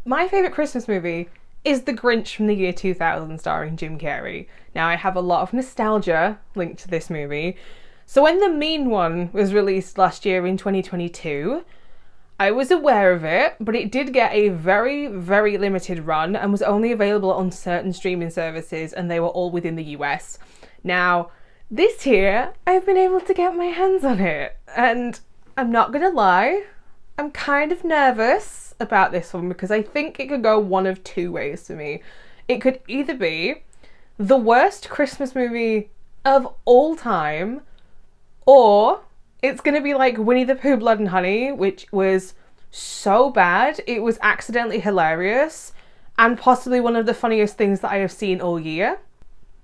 My favourite Christmas movie is The Grinch from the year 2000 starring Jim Carrey. Now, I have a lot of nostalgia linked to this movie. So when the Mean One was released last year in 2022, I was aware of it, but it did get a very, very limited run and was only available on certain streaming services, and they were all within the US. Now, this year, I've been able to get my hands on it, and I'm not gonna lie, I'm kind of nervous about this one because I think it could go one of two ways for me. It could either be the worst Christmas movie of all time, or it's going to be like Winnie the Pooh Blood and Honey, which was so bad it was accidentally hilarious and possibly one of the funniest things that I have seen all year.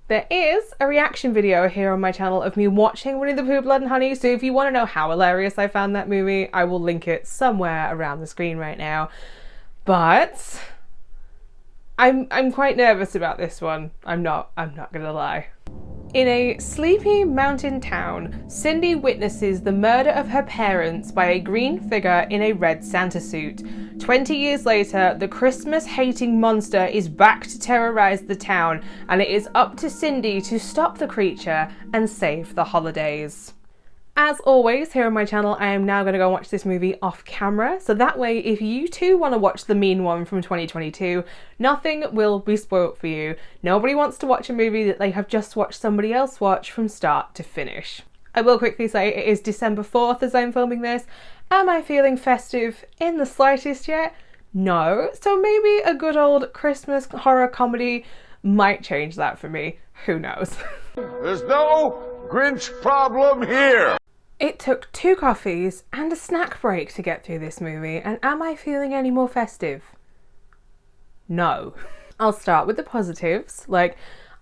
There is a reaction video here on my channel of me watching Winnie the Pooh Blood and Honey, so if you want to know how hilarious I found that movie, I will link it somewhere around the screen right now. But I'm quite nervous about this one. I'm not gonna lie. In a sleepy mountain town, Cindy witnesses the murder of her parents by a green figure in a red Santa suit. 20 years later, the Christmas-hating monster is back to terrorize the town, and it is up to Cindy to stop the creature and save the holidays. As always, here on my channel, I am now going to go watch this movie off camera, so that way if you too want to watch the Mean One from 2022, nothing will be spoilt for you. Nobody wants to watch a movie that they have just watched somebody else watch from start to finish. I will quickly say it is December 4th as I'm filming this. Am I feeling festive in the slightest yet? No, so maybe a good old Christmas horror comedy might change that for me. Who knows? There's no Grinch problem here! It took 2 coffees and a snack break to get through this movie, and am I feeling any more festive? No. I'll start with the positives.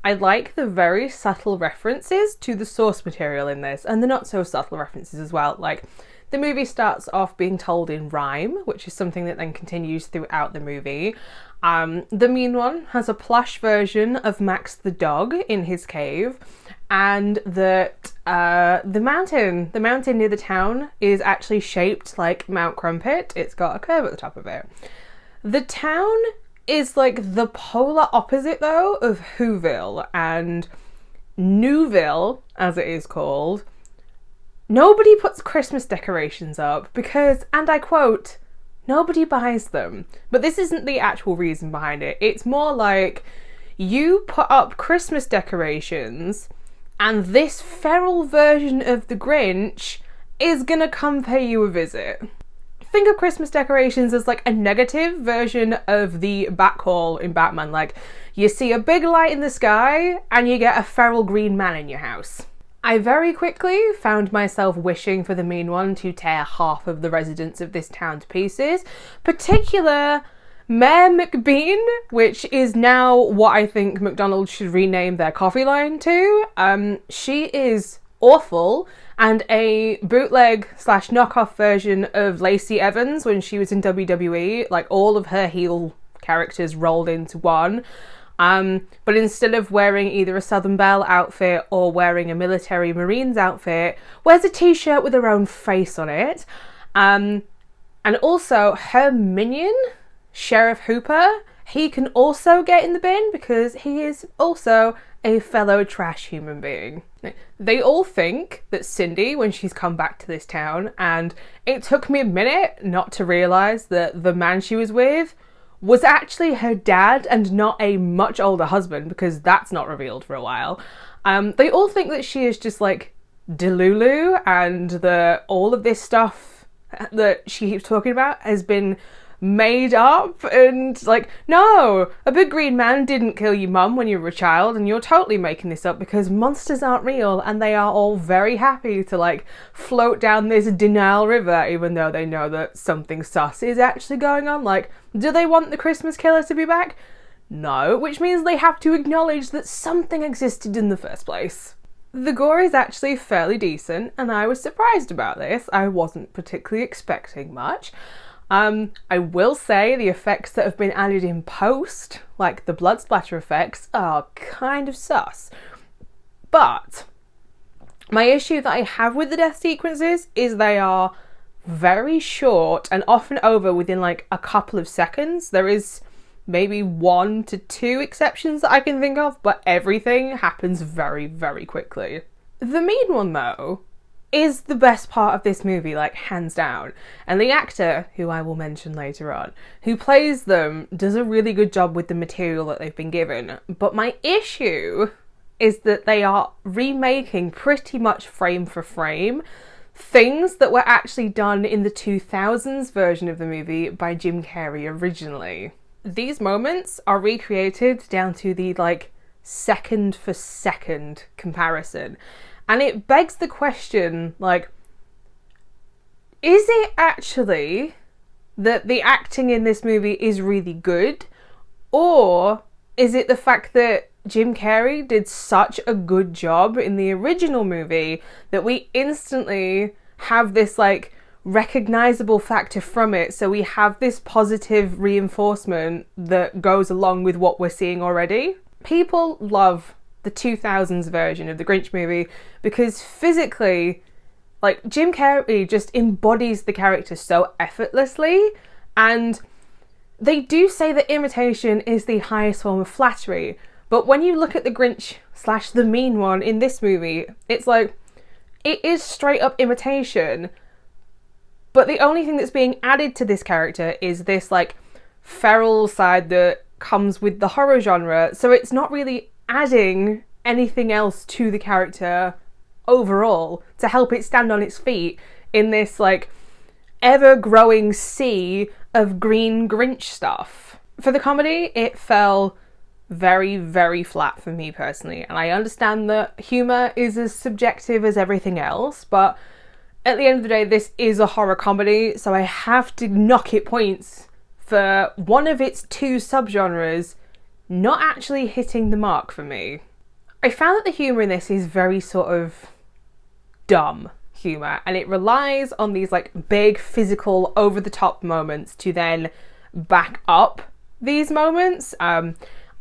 I like the very subtle references to the source material in this, and the not so subtle references as well. The movie starts off being told in rhyme, which is something that then continues throughout the movie. The Mean One has a plush version of Max the dog in his cave, and that the mountain near the town is actually shaped like Mount Crumpet. It's got a curve at the top of it. The town is like the polar opposite though of Whoville, and Newville, as it is called, nobody puts Christmas decorations up because, and I quote, nobody buys them. But this isn't the actual reason behind it. It's more like you put up Christmas decorations and this feral version of the Grinch is gonna come pay you a visit. Think of Christmas decorations as like a negative version of the Batcall in Batman. You see a big light in the sky and you get a feral green man in your house. I very quickly found myself wishing for the Mean One to tear half of the residents of this town to pieces, particular Mayor McBean, which is now what I think McDonald's should rename their coffee line to. She is awful and a bootleg / knockoff version of Lacey Evans when she was in WWE, all of her heel characters rolled into one. But instead of wearing either a Southern Belle outfit or wearing a military Marines outfit, wears a t-shirt with her own face on it. And also her minion, Sheriff Hooper, he can also get in the bin because he is also a fellow trash human being. They all think that Cindy, when she's come back to this town, and it took me a minute not to realise that the man she was with was actually her dad and not a much older husband, because that's not revealed for a while. They all think that she is just Delulu, and that all of this stuff that she keeps talking about has been made up, and no, a big green man didn't kill your mum when you were a child, and you're totally making this up because monsters aren't real, and they are all very happy to float down this denial river even though they know that something sus is actually going on. Do they want the Christmas killer to be back? No, which means they have to acknowledge that something existed in the first place. The gore is actually fairly decent, and I was surprised about this. I wasn't particularly expecting much. I will say the effects that have been added in post, like the blood splatter effects, are kind of sus. But my issue that I have with the death sequences is they are very short and often over within like a couple of seconds. There is maybe 1 to 2 exceptions that I can think of, but everything happens very, very quickly. The mean one, though, is the best part of this movie, like, hands down. And the actor, who I will mention later on, who plays them, does a really good job with the material that they've been given. But my issue is that they are remaking pretty much frame for frame things that were actually done in the 2000s version of the movie by Jim Carrey originally. These moments are recreated down to the, like, second for second comparison. And it begs the question, like, is it actually that the acting in this movie is really good? Or is it the fact that Jim Carrey did such a good job in the original movie that we instantly have this, like, recognizable factor from it, so we have this positive reinforcement that goes along with what we're seeing already? People love the 2000s version of the Grinch movie because physically, like, Jim Carrey just embodies the character so effortlessly, and they do say that imitation is the highest form of flattery, but when you look at the Grinch / the mean one in this movie, it's like, it is straight up imitation, but the only thing that's being added to this character is this, like, feral side that comes with the horror genre, so it's not really adding anything else to the character overall to help it stand on its feet in this, like, ever-growing sea of green Grinch stuff. For the comedy, it fell very, very flat for me personally, and I understand that humour is as subjective as everything else, but at the end of the day, this is a horror comedy, so I have to knock it points for one of its 2 subgenres not actually hitting the mark for me. I found that the humour in this is very sort of dumb humour, and it relies on these, like, big physical over-the-top moments to then back up these moments.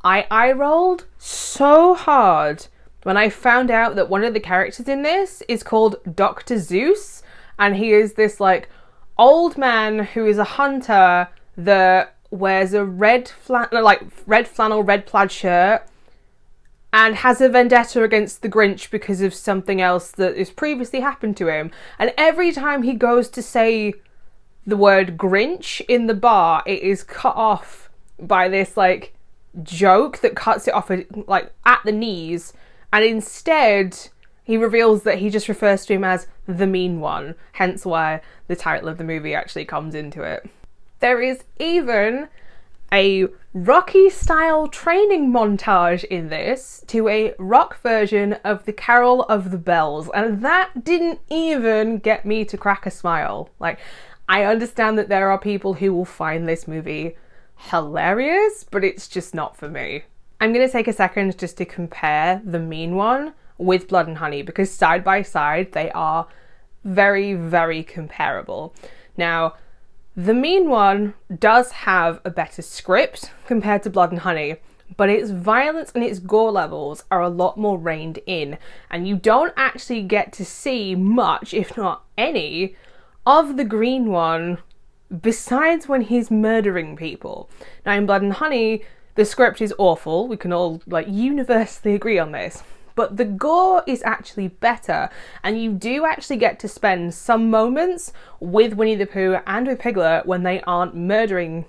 I rolled so hard when I found out that one of the characters in this is called Dr. Zeus, and he is this, like, old man who is a hunter that wears a red flannel, red plaid shirt, and has a vendetta against the Grinch because of something else that has previously happened to him. And every time he goes to say the word Grinch in the bar, it is cut off by this, like, joke that cuts it off, like, at the knees, and instead he reveals that he just refers to him as the mean one, hence why the title of the movie actually comes into it. There is even a Rocky-style training montage in this to a rock version of the Carol of the Bells, and that didn't even get me to crack a smile. Like, I understand that there are people who will find this movie hilarious, but it's just not for me. I'm going to take a second just to compare the mean one with Blood and Honey, because side by side they are very, very comparable. Now, the mean one does have a better script compared to Blood and Honey, but its violence and its gore levels are a lot more reined in, and you don't actually get to see much, if not any, of the green one besides when he's murdering people. Now, in Blood and Honey, the script is awful. We can all, like, universally agree on this. But the gore is actually better, and you do actually get to spend some moments with Winnie the Pooh and with Piglet when they aren't murdering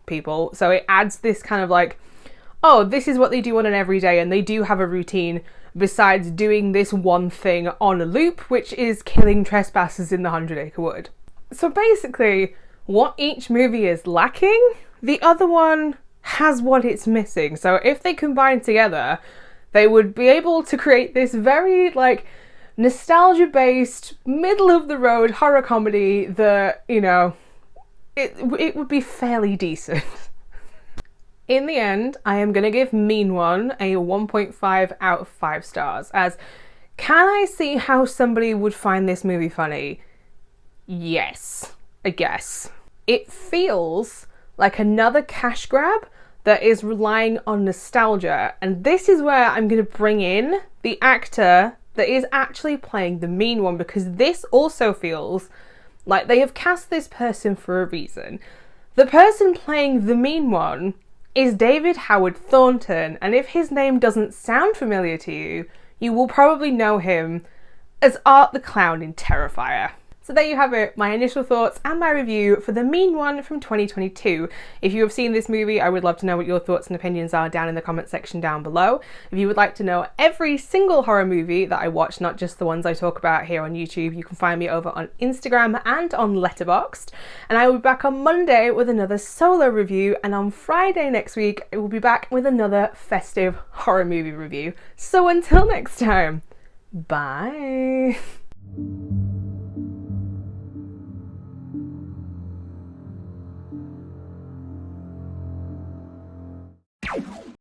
people. So it adds this kind of, like, oh, this is what they do on an everyday, and they do have a routine besides doing this one thing on a loop, which is killing trespassers in the 100-Acre Wood. So basically, what each movie is lacking, the other one has what it's missing. So if they combine together, they would be able to create this very, like, nostalgia-based, middle-of-the-road horror comedy that, you know, it would be fairly decent. In the end, I am going to give Mean One a 1.5 out of 5 stars, as can I see how somebody would find this movie funny? Yes, I guess. It feels like another cash grab that is relying on nostalgia, and this is where I'm going to bring in the actor that is actually playing the mean one, because this also feels Like, they have cast this person for a reason. The person playing the mean one is David Howard Thornton, and if his name doesn't sound familiar to you, you will probably know him as Art the Clown in Terrifier. So there you have it, my initial thoughts and my review for The Mean One from 2022. If you have seen this movie, I would love to know what your thoughts and opinions are down in the comment section down below. If you would like to know every single horror movie that I watch, not just the ones I talk about here on YouTube, you can find me over on Instagram and on Letterboxd. And I will be back on Monday with another solo review, and on Friday next week, I will be back with another festive horror movie review. So until next time, bye!